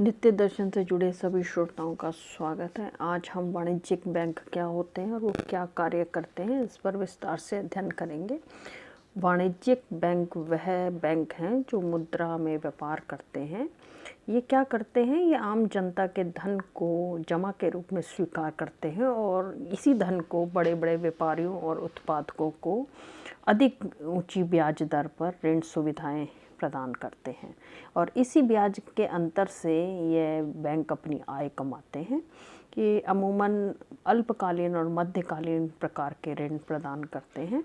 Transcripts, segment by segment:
नित्य दर्शन से जुड़े सभी श्रोताओं का स्वागत है। आज हम वाणिज्यिक बैंक क्या होते हैं और वो क्या कार्य करते हैं इस पर विस्तार से अध्ययन करेंगे। वाणिज्यिक बैंक वह बैंक हैं जो मुद्रा में व्यापार करते हैं। ये क्या करते हैं? ये आम जनता के धन को जमा के रूप में स्वीकार करते हैं और इसी धन को बड़े बड़े व्यापारियों और उत्पादकों को अधिक ऊंची ब्याज दर पर ऋण सुविधाएं प्रदान करते हैं और इसी ब्याज के अंतर से ये बैंक अपनी आय कमाते हैं कि अमूमन अल्पकालीन और मध्यकालीन प्रकार के ऋण प्रदान करते हैं।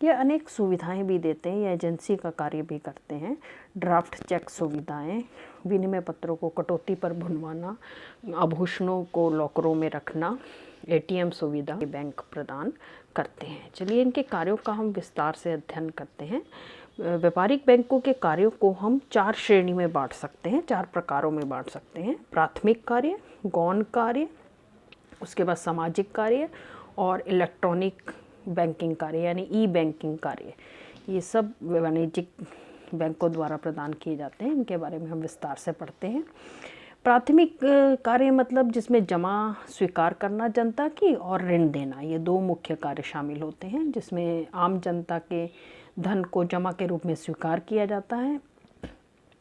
ये अनेक सुविधाएं भी देते हैं, ये एजेंसी का कार्य भी करते हैं। ड्राफ्ट चेक सुविधाएं, विनिमय पत्रों को कटौती पर भुनवाना, आभूषणों को लॉकरों में रखना, एटीएम सुविधा बैंक प्रदान करते हैं। चलिए इनके कार्यों का हम विस्तार से अध्ययन करते हैं। व्यापारिक बैंकों के कार्यों को हम 4 श्रेणी में बांट सकते हैं, 4 प्रकारों में बांट सकते हैं। प्राथमिक कार्य, गौण कार्य, उसके बाद सामाजिक कार्य और इलेक्ट्रॉनिक बैंकिंग कार्य यानी ई बैंकिंग कार्य। ये सब वाणिज्यिक बैंकों द्वारा प्रदान किए जाते हैं। इनके बारे में हम विस्तार से पढ़ते हैं। प्राथमिक कार्य मतलब जिसमें जमा स्वीकार करना जनता की और ऋण देना, ये 2 मुख्य कार्य शामिल होते हैं, जिसमें आम जनता के धन को जमा के रूप में स्वीकार किया जाता है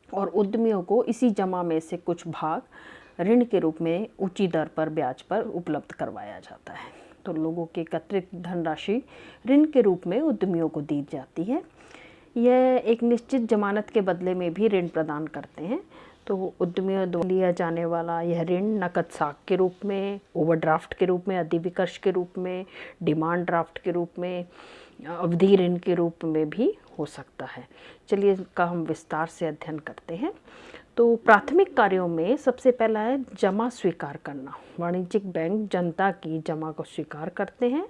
और उद्यमियों को इसी जमा में से कुछ भाग ऋण के रूप में ऊंची दर पर ब्याज पर उपलब्ध करवाया जाता है। तो लोगों की एकत्रित धनराशि ऋण के रूप में उद्यमियों को दी जाती है। यह एक निश्चित जमानत के बदले में भी ऋण प्रदान करते हैं। तो उद्यमियों द्वारा लिया जाने वाला यह ऋण नकद साख के रूप में, ओवरड्राफ्ट के रूप में, अधिविकर्ष के रूप में, डिमांड ड्राफ्ट के रूप में, अवधि ऋण के रूप में भी हो सकता है। चलिए इसका हम विस्तार से अध्ययन करते हैं। तो प्राथमिक कार्यों में सबसे पहला है जमा स्वीकार करना। वाणिज्यिक बैंक जनता की जमा को स्वीकार करते हैं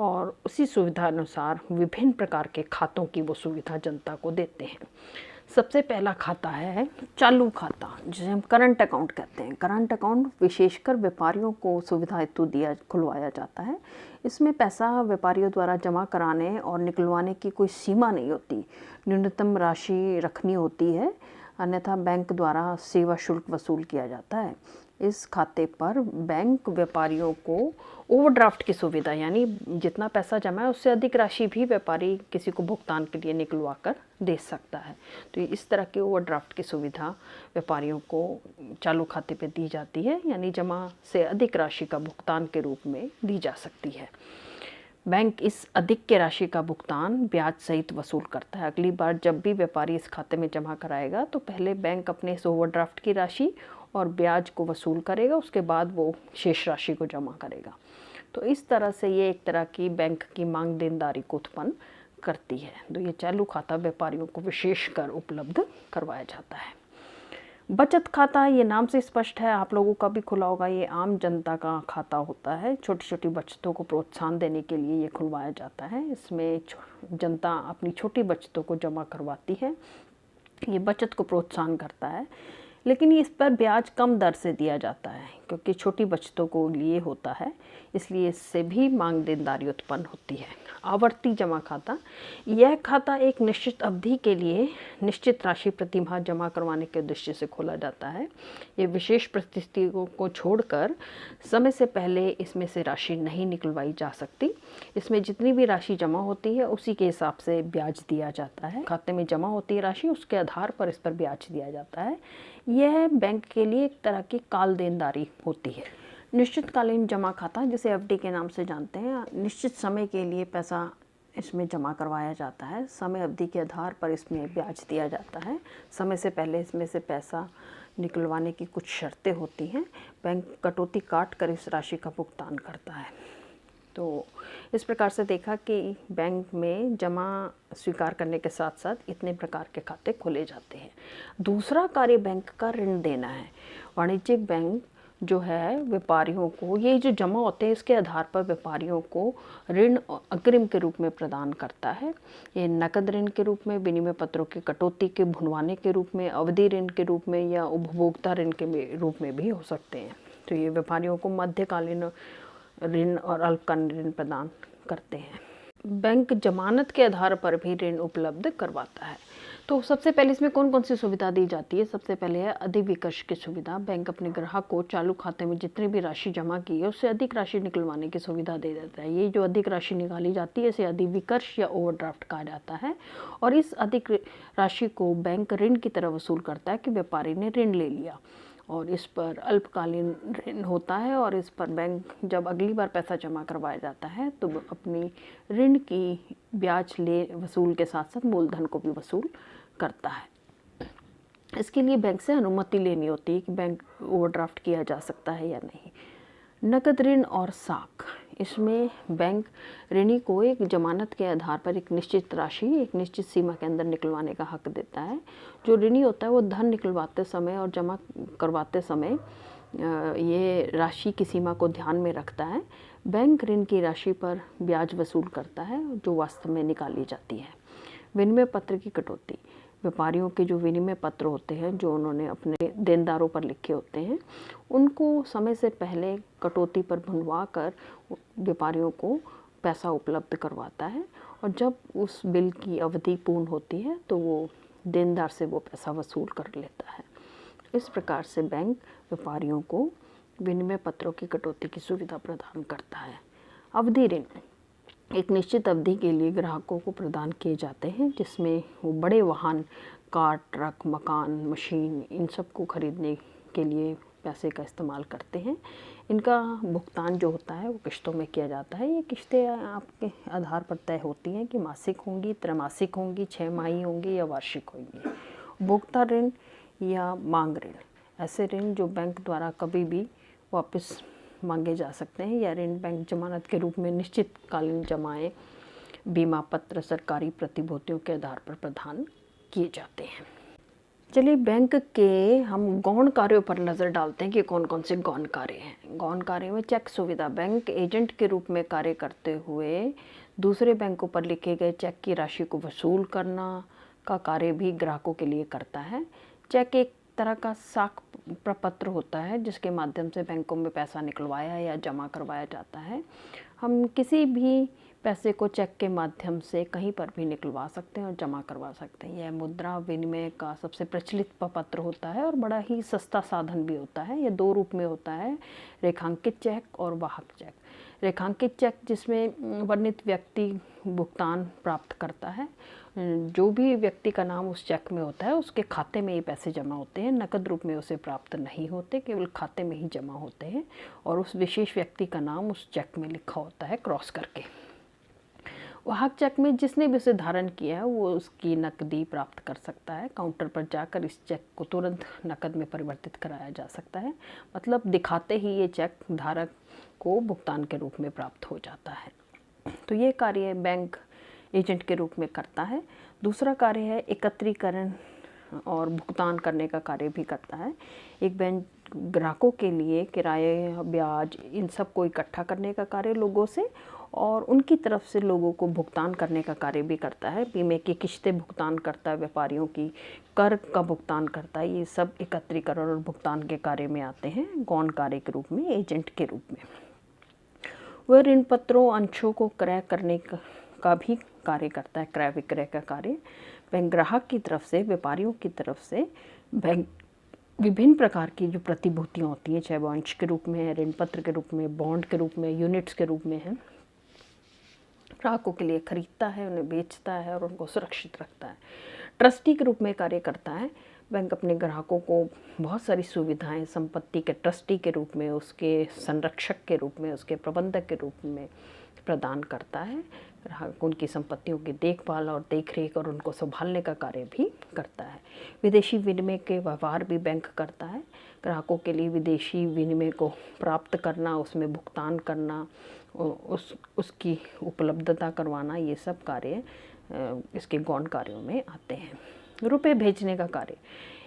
और उसी सुविधा अनुसार विभिन्न प्रकार के खातों की वो सुविधा जनता को देते हैं। सबसे पहला खाता है चालू खाता, जिसे हम करंट अकाउंट कहते हैं। करंट अकाउंट विशेषकर व्यापारियों को सुविधा हेतु खुलवाया जाता है। इसमें पैसा व्यापारियों द्वारा जमा कराने और निकलवाने की कोई सीमा नहीं होती, न्यूनतम राशि रखनी होती है, अन्यथा बैंक द्वारा सेवा शुल्क वसूल किया जाता है। इस खाते पर बैंक व्यापारियों को ओवरड्राफ्ट की सुविधा यानी जितना पैसा जमा है उससे अधिक राशि भी व्यापारी किसी को भुगतान के लिए निकलवा कर दे सकता है। तो इस तरह की ओवरड्राफ्ट की सुविधा व्यापारियों को चालू खाते पे दी जाती है, यानी जमा से अधिक राशि का भुगतान के रूप में दी जा सकती है। बैंक इस अधिक के राशि का भुगतान ब्याज सहित वसूल करता है। अगली बार जब भी व्यापारी इस खाते में जमा कराएगा तो पहले बैंक अपने इस ओवरड्राफ्ट की राशि और ब्याज को वसूल करेगा, उसके बाद वो शेष राशि को जमा करेगा। तो इस तरह से ये एक तरह की बैंक की मांग देनदारी को उत्पन्न करती है। तो ये चालू खाता व्यापारियों को विशेष कर उपलब्ध करवाया जाता है। बचत खाता, ये नाम से स्पष्ट है, आप लोगों का भी खुला होगा। ये आम जनता का खाता होता है। छोटी छोटी बचतों को प्रोत्साहन देने के लिए ये खुलवाया जाता है। इसमें जनता अपनी छोटी बचतों को जमा करवाती है। ये बचत को प्रोत्साहन करता है, लेकिन इस पर ब्याज कम दर से दिया जाता है क्योंकि छोटी बचतों को लिए होता है, इसलिए इससे भी मांग देनदारी उत्पन्न होती है। आवर्ती जमा खाता, यह खाता एक निश्चित अवधि के लिए निश्चित राशि प्रति माह जमा करवाने के उद्देश्य से खोला जाता है। ये विशेष परिस्थितियों को छोड़कर समय से पहले इसमें से राशि नहीं निकलवाई जा सकती। इसमें जितनी भी राशि जमा होती है उसी के हिसाब से ब्याज दिया जाता है। खाते में जमा होती है राशि, उसके आधार पर इस पर ब्याज दिया जाता है। यह बैंक के लिए एक तरह की काल देनदारी होती है। निश्चितकालीन जमा खाता, जिसे एफडी के नाम से जानते हैं, निश्चित समय के लिए पैसा इसमें जमा करवाया जाता है। समय अवधि के आधार पर इसमें ब्याज दिया जाता है। समय से पहले इसमें से पैसा निकलवाने की कुछ शर्तें होती हैं। बैंक कटौती काट कर इस राशि का भुगतान करता है। तो इस प्रकार से देखा कि बैंक में जमा स्वीकार करने के साथ साथ इतने प्रकार के खाते खोले जाते हैं। दूसरा कार्य बैंक का ऋण देना है। वाणिज्यिक बैंक जो है व्यापारियों को, ये जो जमा होते हैं इसके आधार पर व्यापारियों को ऋण अग्रिम के रूप में प्रदान करता है। ये नकद ऋण के रूप में, विनिमय पत्रों की कटौती के भुनवाने के रूप में, अवधि ऋण के रूप में या उपभोक्ता ऋण के रूप में भी हो सकते हैं। तो ये व्यापारियों को मध्यकालीन ऋण और अल्पकालीन ऋण प्रदान करते हैं। बैंक जमानत के आधार पर भी ऋण उपलब्ध करवाता है। तो सबसे पहले इसमें कौन कौन सी सुविधा दी जाती है? सबसे पहले है अधिविकर्ष की सुविधा। बैंक अपने ग्राहक को चालू खाते में जितनी भी राशि जमा की है उससे अधिक राशि निकलवाने की सुविधा दे देता है। ये जो अधिक राशि निकाली जाती है इसे अधिविकर्ष या ओवरड्राफ्ट कहा जाता है। और इस अधिक राशि को बैंक ऋण की तरह वसूल करता है कि व्यापारी ने ऋण ले लिया, और इस पर अल्पकालीन ऋण होता है। और इस पर बैंक जब अगली बार पैसा जमा करवाया जाता है तो अपनी ऋण की ब्याज वसूल के साथ साथ मूलधन को भी वसूल करता है। इसके लिए बैंक से अनुमति लेनी होती है कि बैंक ओवरड्राफ्ट किया जा सकता है या नहीं। नकद ऋण और साख, इसमें बैंक ऋणी को एक जमानत के आधार पर एक निश्चित राशि एक निश्चित सीमा के अंदर निकलवाने का हक देता है। जो ऋणी होता है वो धन निकलवाते समय और जमा करवाते समय ये राशि की सीमा को ध्यान में रखता है। बैंक ऋण की राशि पर ब्याज वसूल करता है जो वास्तव में निकाली जाती है। विनिमय पत्र की कटौती, व्यापारियों के जो विनिमय पत्र होते हैं जो उन्होंने अपने देनदारों पर लिखे होते हैं उनको समय से पहले कटौती पर भुनवा कर व्यापारियों को पैसा उपलब्ध करवाता है, और जब उस बिल की अवधि पूर्ण होती है तो वो देनदार से वो पैसा वसूल कर लेता है। इस प्रकार से बैंक व्यापारियों को विनिमय पत्रों की कटौती की सुविधा प्रदान करता है। अवधि ऋण एक निश्चित अवधि के लिए ग्राहकों को प्रदान किए जाते हैं, जिसमें वो बड़े वाहन, कार, ट्रक, मकान, मशीन, इन सब को खरीदने के लिए पैसे का इस्तेमाल करते हैं। इनका भुगतान जो होता है वो किश्तों में किया जाता है। ये किश्तें आपके आधार पर तय होती हैं कि मासिक होंगी, त्रैमासिक होंगी, 6 माही होंगी या वार्षिक होंगी। उपभोक्ता ऋण या मांग ऋण, ऐसे ऋण जो बैंक द्वारा कभी भी वापस मांगे जा सकते हैं, या ऋण बैंक जमानत के रूप में निश्चित कालीन जमाएं, बीमा पत्र, सरकारी प्रतिभूतियों के आधार पर प्रदान किए जाते हैं। चलिए बैंक के हम गौण कार्यों पर नज़र डालते हैं कि कौन कौन से गौण कार्य हैं। गौण कार्य में चेक सुविधा, बैंक एजेंट के रूप में कार्य करते हुए दूसरे बैंकों पर लिखे गए चेक की राशि को वसूल करना का कार्य भी ग्राहकों के लिए करता है। चेक एक तरह का साख प्रपत्र होता है जिसके माध्यम से बैंकों में पैसा निकलवाया या जमा करवाया जाता है। हम किसी भी पैसे को चेक के माध्यम से कहीं पर भी निकलवा सकते हैं और जमा करवा सकते हैं। यह मुद्रा विनिमय का सबसे प्रचलित प्रपत्र होता है और बड़ा ही सस्ता साधन भी होता है। यह 2 रूप में होता है, रेखांकित चेक और वाहक चेक। रेखांकित चेक जिसमें वर्णित व्यक्ति भुगतान प्राप्त करता है, जो भी व्यक्ति का नाम उस चेक में होता है उसके खाते में ये पैसे जमा होते हैं, नकद रूप में उसे प्राप्त नहीं होते, केवल खाते में ही जमा होते हैं और उस विशेष व्यक्ति का नाम उस चेक में लिखा होता है क्रॉस करके। वाहक चेक में जिसने भी उसे धारण किया है वो उसकी नकदी प्राप्त कर सकता है। काउंटर पर जाकर इस चेक को तुरंत नकद में परिवर्तित कराया जा सकता है, मतलब दिखाते ही ये चेक धारक को भुगतान के रूप में प्राप्त हो जाता है। तो ये कार्य बैंक एजेंट के रूप में करता है। दूसरा कार्य है एकत्रीकरण और भुगतान करने का कार्य भी करता है। एक बैंक ग्राहकों के लिए किराए, ब्याज, इन सब को इकट्ठा करने का कार्य लोगों से और उनकी तरफ से लोगों को भुगतान करने का कार्य भी करता है। बीमे की किश्तें भुगतान करता है, व्यापारियों की कर का भुगतान करता है। ये सब एकत्रीकरण और भुगतान के कार्य में आते हैं गौण कार्य के रूप में, एजेंट के रूप में। वह ऋण पत्रों, अंशों को क्रय करने का भी कार्य करता है, क्रय विक्रय का कार्य। बैंक ग्राहक की तरफ से, व्यापारियों की तरफ से बैंक विभिन्न प्रकार की जो प्रतिभूतियाँ होती हैं, चाहे वो अंश के रूप में है, ऋण पत्र के रूप में, बॉन्ड के रूप में, यूनिट्स के रूप में है, ग्राहकों के लिए खरीदता है, उन्हें बेचता है और उनको सुरक्षित रखता है। ट्रस्टी के रूप में कार्य करता है। बैंक अपने ग्राहकों को बहुत सारी सुविधाएं संपत्ति के ट्रस्टी के रूप में, उसके संरक्षक के रूप में, उसके प्रबंधक के रूप में प्रदान करता है। ग्राहक उनकी संपत्तियों की देखभाल और देखरेख और उनको संभालने का कार्य भी करता है। विदेशी विनिमय के व्यवहार भी बैंक करता है। ग्राहकों के लिए विदेशी विनिमय को प्राप्त करना, उसमें भुगतान करना, उसकी उपलब्धता करवाना, ये सब कार्य इसके गौण कार्यों में आते हैं। रुपए भेजने का कार्य,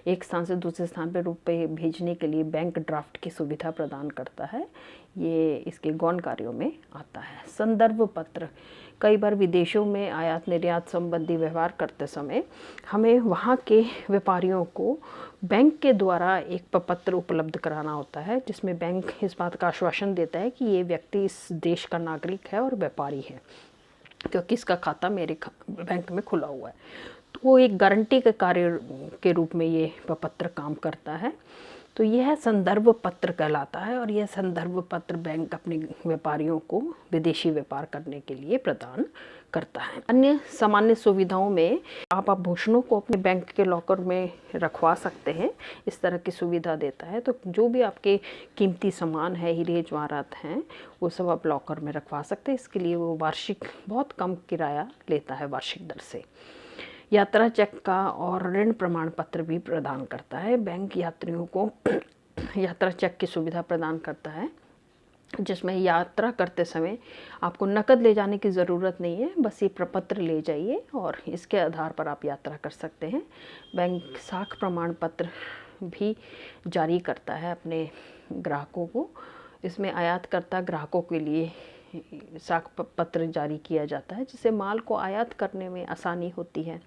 एक स्थान से दूसरे स्थान पर रुपए भेजने के लिए बैंक ड्राफ्ट की सुविधा प्रदान करता है। ये इसके गौण कार्यों में आता है। संदर्भ पत्र, कई बार विदेशों में आयात निर्यात संबंधी व्यवहार करते समय हमें वहाँ के व्यापारियों को बैंक के द्वारा एक प्रपत्र उपलब्ध कराना होता है, जिसमें बैंक इस बात का आश्वासन देता है कि ये व्यक्ति इस देश का नागरिक है और व्यापारी है, क्योंकि इसका खाता मेरे बैंक में खुला हुआ है। वो एक गारंटी के कार्य के रूप में ये प्रपत्र काम करता है। तो यह संदर्भ पत्र कहलाता है और यह संदर्भ पत्र बैंक अपने व्यापारियों को विदेशी व्यापार करने के लिए प्रदान करता है। अन्य सामान्य सुविधाओं में आप आभूषणों को अपने बैंक के लॉकर में रखवा सकते हैं, इस तरह की सुविधा देता है। तो जो भी आपके कीमती सामान है, हीरे जवाहरात हैं, वो सब आप लॉकर में रखवा सकते हैं। इसके लिए वो वार्षिक बहुत कम किराया लेता है, वार्षिक दर से। यात्रा चेक का और ऋण प्रमाण पत्र भी प्रदान करता है। बैंक यात्रियों को यात्रा चेक की सुविधा प्रदान करता है, जिसमें यात्रा करते समय आपको नकद ले जाने की ज़रूरत नहीं है, बस ये प्रपत्र ले जाइए और इसके आधार पर आप यात्रा कर सकते हैं। बैंक साख प्रमाण पत्र भी जारी करता है अपने ग्राहकों को। इसमें आयातकर्ता ग्राहकों के लिए साख पत्र जारी किया जाता है, जिससे माल को आयात करने में आसानी होती है।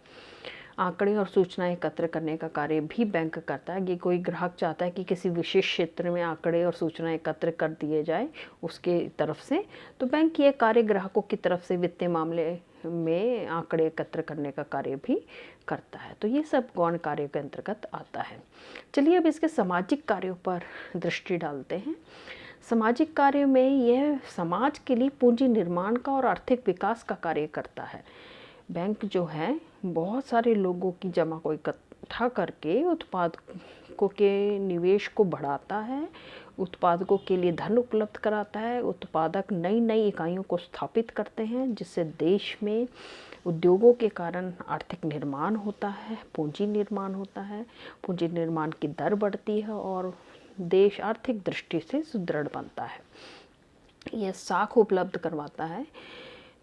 आंकड़े और सूचनाएं एकत्र करने का कार्य भी बैंक करता है कि कोई ग्राहक चाहता है कि किसी विशेष क्षेत्र में आंकड़े और सूचनाएं एकत्र कर दिए जाए उसके तरफ से, तो बैंक ये कार्य ग्राहकों की तरफ से वित्तीय मामले में आंकड़े एकत्र करने का कार्य भी करता है। तो ये सब गौण कार्यों के अंतर्गत आता है। चलिए अब इसके सामाजिक कार्यों पर दृष्टि डालते हैं। सामाजिक कार्य में यह समाज के लिए पूंजी निर्माण का और आर्थिक विकास का कार्य करता है। बैंक जो है बहुत सारे लोगों की जमा को इकट्ठा करके उत्पादकों के निवेश को बढ़ाता है, उत्पादकों के लिए धन उपलब्ध कराता है। उत्पादक नई नई इकाइयों को स्थापित करते हैं, जिससे देश में उद्योगों के कारण आर्थिक निर्माण होता है, पूंजी निर्माण होता है। पूंजी निर्माण की दर बढ़ती है और देश आर्थिक दृष्टि से सुदृढ़ बनता है। यह साख उपलब्ध करवाता है।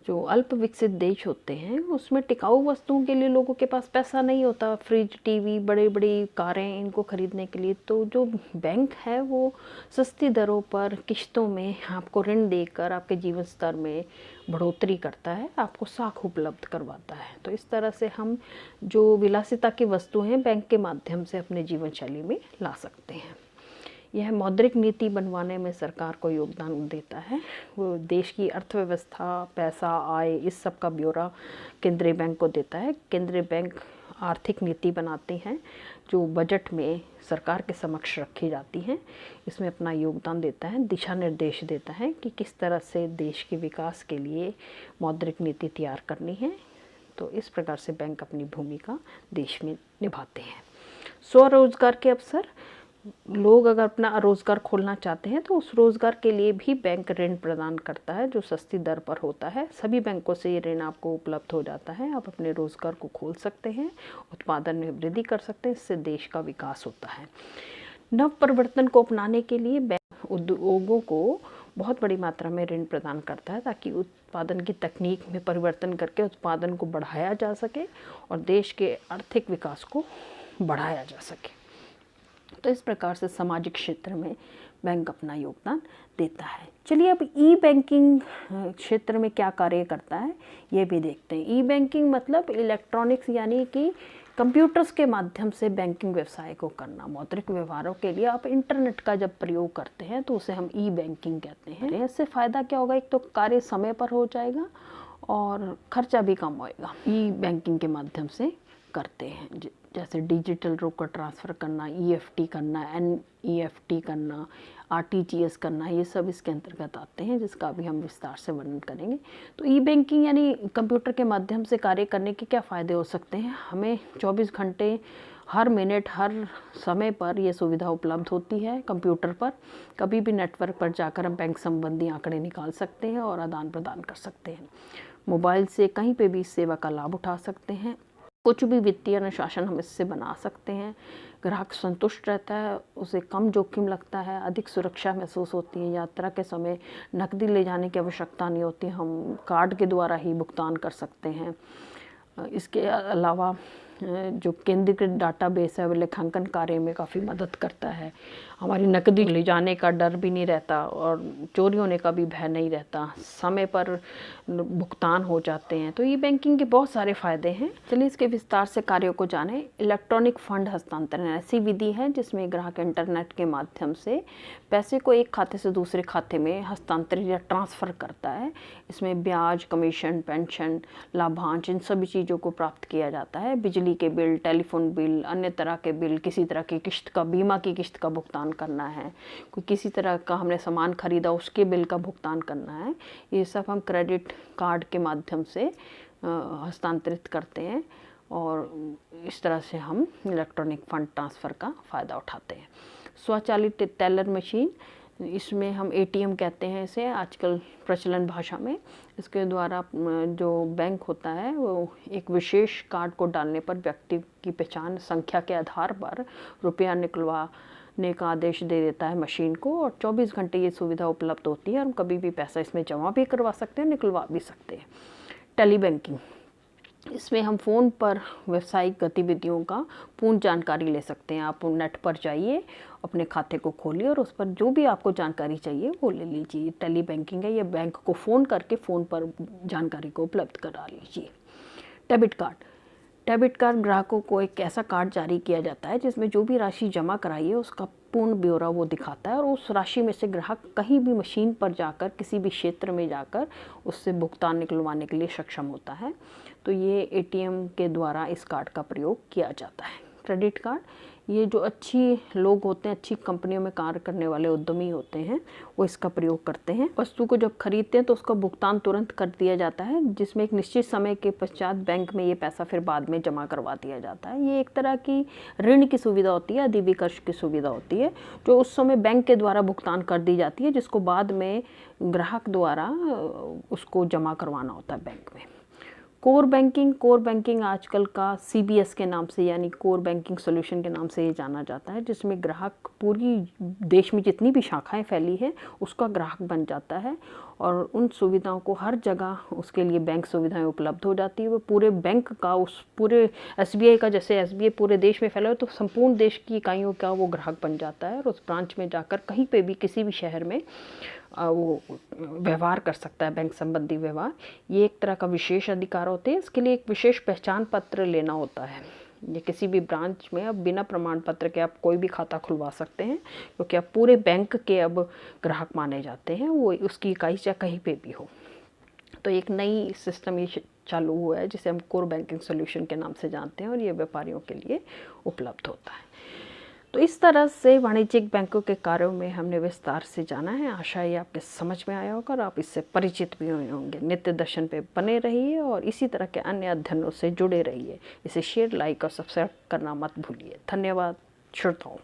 जो अल्प विकसित देश होते हैं उसमें टिकाऊ वस्तुओं के लिए लोगों के पास पैसा नहीं होता, फ्रिज, टीवी, बड़ी बड़ी कारें, इनको खरीदने के लिए। तो जो बैंक है वो सस्ती दरों पर किश्तों में आपको ऋण देकर आपके जीवन स्तर में बढ़ोतरी करता है, आपको साख उपलब्ध करवाता है। तो इस तरह से हम जो विलासिता की वस्तुएं हैं बैंक के माध्यम से अपने जीवन शैली में ला सकते हैं। यह मौद्रिक नीति बनवाने में सरकार को योगदान देता है। वो देश की अर्थव्यवस्था, पैसा, आय, इस सब का ब्यौरा केंद्रीय बैंक को देता है। केंद्रीय बैंक आर्थिक नीति बनाते हैं जो बजट में सरकार के समक्ष रखी जाती हैं। इसमें अपना योगदान देता है, दिशा निर्देश देता है कि किस तरह से देश के विकास के लिए मौद्रिक नीति तैयार करनी है। तो इस प्रकार से बैंक अपनी भूमिका देश में निभाते हैं। स्वरोजगार के अवसर, लोग अगर अपना रोज़गार खोलना चाहते हैं तो उस रोज़गार के लिए भी बैंक ऋण प्रदान करता है, जो सस्ती दर पर होता है। सभी बैंकों से ये ऋण आपको उपलब्ध हो जाता है। आप अपने रोज़गार को खोल सकते हैं, उत्पादन में वृद्धि कर सकते हैं, इससे देश का विकास होता है। नव परिवर्तन को अपनाने के लिए बैंक उद्योगों को बहुत बड़ी मात्रा में ऋण प्रदान करता है, ताकि उत्पादन की तकनीक में परिवर्तन करके उत्पादन को बढ़ाया जा सके और देश के आर्थिक विकास को बढ़ाया जा सके। तो इस प्रकार से सामाजिक क्षेत्र में बैंक अपना योगदान देता है। चलिए अब ई बैंकिंग क्षेत्र में क्या कार्य करता है ये भी देखते हैं। ई बैंकिंग मतलब इलेक्ट्रॉनिक्स, यानी कि कंप्यूटर्स के माध्यम से बैंकिंग व्यवसाय को करना। मौद्रिक व्यवहारों के लिए आप इंटरनेट का जब प्रयोग करते हैं तो उसे हम ई बैंकिंग कहते हैं। इससे फ़ायदा क्या होगा, एक तो कार्य समय पर हो जाएगा और खर्चा भी कम होएगा। ई बैंकिंग के माध्यम से करते हैं, जैसे डिजिटल रोकड़ ट्रांसफ़र करना, ईएफटी करना, एनईएफटी करना, आरटीजीएस करना, ये सब इसके अंतर्गत आते हैं, जिसका अभी हम विस्तार से वर्णन करेंगे। तो ई बैंकिंग यानी कंप्यूटर के माध्यम से कार्य करने के क्या फ़ायदे हो सकते हैं। हमें 24 घंटे, हर मिनट, हर समय पर यह सुविधा उपलब्ध होती है कंप्यूटर पर। कभी भी नेटवर्क पर जाकर हम बैंक संबंधी आंकड़े निकाल सकते हैं और आदान प्रदान कर सकते हैं। मोबाइल से कहीं पे भी इस सेवा का लाभ उठा सकते हैं। कुछ भी वित्तीय अनुशासन हम इससे बना सकते हैं। ग्राहक संतुष्ट रहता है, उसे कम जोखिम लगता है, अधिक सुरक्षा महसूस होती है। यात्रा के समय नकदी ले जाने की आवश्यकता नहीं होती, हम कार्ड के द्वारा ही भुगतान कर सकते हैं। इसके अलावा जो केंद्रीकृत डाटाबेस है वो लेखांकन कार्य में काफ़ी मदद करता है। हमारी नकदी ले जाने का डर भी नहीं रहता और चोरी होने का भी भय नहीं रहता, समय पर भुगतान हो जाते हैं। तो ई बैंकिंग के बहुत सारे फ़ायदे हैं। चलिए इसके विस्तार से कार्यों को जानें। इलेक्ट्रॉनिक फंड हस्तांतरण ऐसी विधि है जिसमें ग्राहक इंटरनेट के माध्यम से पैसे को एक खाते से दूसरे खाते में हस्तांतरित या ट्रांसफ़र करता है। इसमें ब्याज, कमीशन, पेंशन, लाभांश इन सभी चीज़ों को प्राप्त किया जाता है। बिजली के बिल, टेलीफोन बिल, अन्य तरह के बिल, किसी तरह की किस्त का, बीमा की किस्त का भुगतान करना है, कोई किसी तरह का हमने सामान खरीदा उसके बिल का भुगतान करना है, ये सब हम क्रेडिट कार्ड के माध्यम से हस्तांतरित करते हैं और इस तरह से हम इलेक्ट्रॉनिक फंड ट्रांसफ़र का फ़ायदा उठाते हैं। स्वचालित टेलर मशीन, इसमें हम एटीएम कहते हैं इसे आजकल प्रचलन भाषा में। इसके द्वारा जो बैंक होता है वो एक विशेष कार्ड को डालने पर व्यक्ति की पहचान संख्या के आधार पर रुपया निकलवाने का आदेश दे देता है मशीन को और 24 घंटे ये सुविधा उपलब्ध होती है। हम कभी भी पैसा इसमें जमा भी करवा सकते हैं, निकलवा भी सकते हैं। टेली बैंकिंग, इसमें हम फ़ोन पर व्यावसायिक गतिविधियों का पूर्ण जानकारी ले सकते हैं। आप नेट पर जाइए, अपने खाते को खोलिए और उस पर जो भी आपको जानकारी चाहिए वो ले लीजिए। टेली बैंकिंग है, ये बैंक को फ़ोन करके फ़ोन पर जानकारी को उपलब्ध करा लीजिए। डेबिट कार्ड, डेबिट कार्ड ग्राहकों को एक ऐसा कार्ड जारी किया जाता है जिसमें जो भी राशि जमा कराई है उसका पूर्ण ब्यौरा वो दिखाता है और उस राशि में से ग्राहक कहीं भी मशीन पर जाकर, किसी भी क्षेत्र में जाकर उससे भुगतान निकलवाने के लिए सक्षम होता है। तो ये एटीएम के द्वारा इस कार्ड का प्रयोग किया जाता है। क्रेडिट कार्ड, ये जो अच्छी लोग होते हैं, अच्छी कंपनियों में कार्य करने वाले उद्यमी होते हैं, वो इसका प्रयोग करते हैं। वस्तु को जब खरीदते हैं तो उसका भुगतान तुरंत कर दिया जाता है, जिसमें एक निश्चित समय के पश्चात बैंक में ये पैसा फिर बाद में जमा करवा दिया जाता है। ये एक तरह की ऋण की सुविधा होती है, अधिविकर्ष की सुविधा होती है, जो उस समय बैंक के द्वारा भुगतान कर दी जाती है, जिसको बाद में ग्राहक द्वारा उसको जमा करवाना होता है बैंक में। कोर बैंकिंग, कोर बैंकिंग आजकल का सीबीएस के नाम से यानी कोर बैंकिंग सॉल्यूशन के नाम से ये जाना जाता है, जिसमें ग्राहक पूरी देश में जितनी भी शाखाएं फैली है उसका ग्राहक बन जाता है और उन सुविधाओं को हर जगह उसके लिए बैंक सुविधाएं उपलब्ध हो जाती है। वो पूरे बैंक का, उस पूरे एसबीआई का, जैसे एसबीआई पूरे देश में फैला है तो संपूर्ण देश की इकाइयों का वो ग्राहक बन जाता है और उस ब्रांच में जाकर कहीं पे भी किसी भी शहर में वो व्यवहार कर सकता है, बैंक संबंधी व्यवहार। ये एक तरह का विशेष अधिकार होते हैं। इसके लिए एक विशेष पहचान पत्र लेना होता है। ये किसी भी ब्रांच में अब बिना प्रमाण पत्र के आप कोई भी खाता खुलवा सकते हैं, क्योंकि आप पूरे बैंक के अब ग्राहक माने जाते हैं, वो उसकी इकाई चाहे कहीं पे भी हो। तो एक नई सिस्टम ये चालू हुआ है जिसे हम कोर बैंकिंग सॉल्यूशन के नाम से जानते हैं और ये व्यापारियों के लिए उपलब्ध होता है। तो इस तरह से वाणिज्यिक बैंकों के कार्यों में हमने विस्तार से जाना है। आशा ये आपके समझ में आया होगा और आप इससे परिचित भी हुए होंगे। नित्य दर्शन पे बने रहिए और इसी तरह के अन्य अध्ययनों से जुड़े रहिए। इसे शेयर, लाइक और सब्सक्राइब करना मत भूलिए। धन्यवाद श्रोताओं।